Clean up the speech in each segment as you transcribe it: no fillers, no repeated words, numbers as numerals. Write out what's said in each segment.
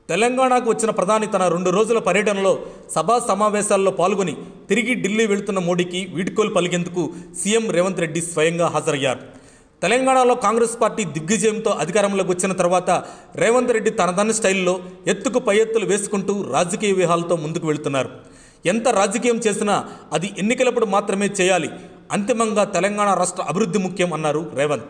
తెలంగాణకు వచ్చిన ప్రధాని తన 2 రోజుల పర్యటనలో సభా సమావేశాల్లో పాల్గొని తిరిగి ఢిల్లీ వెళ్తున్న మోడీకి వీడ్కోలు పలికేందుకు సీఎం రేవంత్ రెడ్డి స్వయంగా హాజరయ్యారు. తెలంగాణలో కాంగ్రెస్ పార్టీ దిగ్విజయంతో అధికారంలోకి వచ్చిన తర్వాత రేవంత్ రెడ్డి తనదన్న స్టైల్లో ఎత్తుకు పై ఎత్తులు వేసుకుంటూ రాజకీయ వ్యూహాలతో ముందుకు వెళుతున్నారు. ఎంత రాజకీయం చేసినా అది ఎన్నికలప్పుడు మాత్రమే చేయాలి. అంతిమంగా తెలంగాణ రాష్ట్ర అభివృద్ధి ముఖ్యం అన్నారు రేవంత్.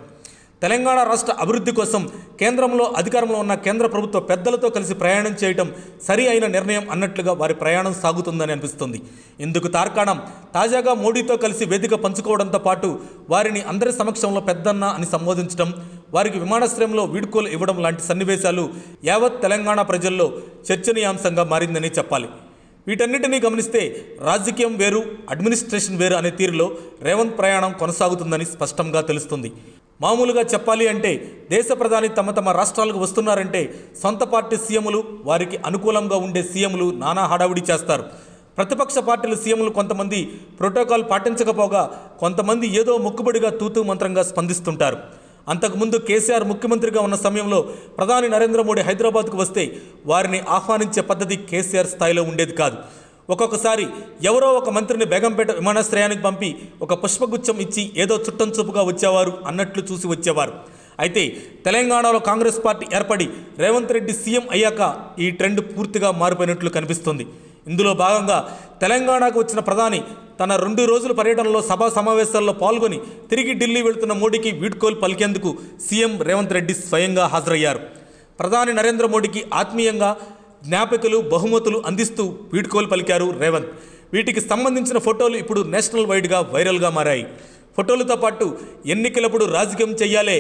తెలంగాణ రాష్ట్ర అభివృద్ధి కోసం కేంద్రంలో అధికారంలో ఉన్న కేంద్ర ప్రభుత్వ పెద్దలతో కలిసి ప్రయాణం చేయడం సరి అయిన నిర్ణయం అన్నట్లుగా వారి ప్రయాణం సాగుతుందని అనిపిస్తుంది. ఇందుకు తార్కాణం తాజాగా మోడీతో కలిసి వేదిక పంచుకోవడంతో పాటు వారిని అందరి సమక్షంలో పెద్దన్న అని సంబోధించడం, వారికి విమానాశ్రయంలో వీడ్కోలు ఇవ్వడం లాంటి సన్నివేశాలు యావత్ తెలంగాణ ప్రజల్లో చర్చనీయాంశంగా మారిందని చెప్పాలి. వీటన్నిటినీ గమనిస్తే రాజకీయం వేరు, అడ్మినిస్ట్రేషన్ వేరు అనే తీరులో రేవంత్ ప్రయాణం కొనసాగుతుందని స్పష్టంగా తెలుస్తుంది. మామూలుగా చెప్పాలి అంటే దేశ ప్రధాని తమ రాష్ట్రాలకు వస్తున్నారంటే సొంత పార్టీ సీఎంలు, వారికి అనుకూలంగా ఉండే సీఎంలు నానా హడావిడి చేస్తారు. ప్రతిపక్ష పార్టీల సీఎంలు కొంతమంది ప్రోటోకాల్ పాటించకపోగా కొంతమంది ఏదో మొక్కుబడిగా తూతూ మంత్రంగా స్పందిస్తుంటారు. అంతకుముందు కేసీఆర్ ముఖ్యమంత్రిగా ఉన్న సమయంలో ప్రధాని నరేంద్ర మోడీ హైదరాబాద్కు వస్తే వారిని ఆహ్వానించే పద్ధతి కేసీఆర్ స్థాయిలో ఉండేది కాదు. ఒక్కొక్కసారి ఎవరో ఒక మంత్రిని బేగంపేట విమానాశ్రయానికి పంపి ఒక పుష్పగుచ్చం ఇచ్చి ఏదో చుట్టం చూపుగా వచ్చేవారు అన్నట్లు చూసి వచ్చేవారు. అయితే తెలంగాణలో కాంగ్రెస్ పార్టీ ఏర్పడి రేవంత్ రెడ్డి సీఎం అయ్యాక ఈ ట్రెండ్ పూర్తిగా మారిపోయినట్లు కనిపిస్తుంది. ఇందులో భాగంగా తెలంగాణకు వచ్చిన ప్రధాని తన 2 రోజుల పర్యటనలో సభా సమావేశాల్లో పాల్గొని తిరిగి ఢిల్లీ వెళుతున్న మోడీకి వీడ్కోలు పలికేందుకు సీఎం రేవంత్ రెడ్డి స్వయంగా హాజరయ్యారు. ప్రధాని నరేంద్ర మోడీకి ఆత్మీయంగా జ్ఞాపికలు, బహుమతులు అందిస్తూ వీడ్కోలు పలికారు రేవంత్. వీటికి సంబంధించిన ఫోటోలు ఇప్పుడు నేషనల్ వైడ్గా వైరల్గా మారాయి. ఫోటోలతో పాటు ఎన్నికలప్పుడు రాజకీయం చెయ్యాలే,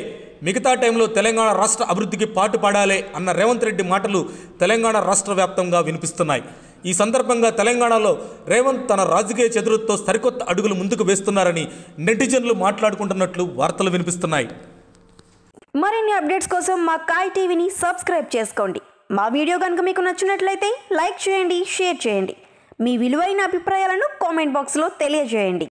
మిగతా టైంలో తెలంగాణ రాష్ట్ర అభివృద్ధికి పాటు పాడాలే అన్న రేవంత్ రెడ్డి మాటలు తెలంగాణ రాష్ట్ర వ్యాప్తంగా వినిపిస్తున్నాయి. ఈ సందర్భంగా తెలంగాణలో రేవంత్ తన రాజకీయ చతురతతో సరికొత్త అడుగులు ముందుకు వేస్తున్నారని నెటిజన్లు మాట్లాడుకుంటున్నట్లు వార్తలు వినిపిస్తున్నాయి. మరిన్ని అప్డేట్స్ కోసం మా కాయ్ టీవీని సబ్స్క్రైబ్ చేసుకోండి. మా వీడియో కనుక మీకు నచ్చినట్లయితే లైక్ చేయండి, షేర్ చేయండి. మీ విలువైన అభిప్రాయాలను కామెంట్ బాక్స్లో తెలియజేయండి.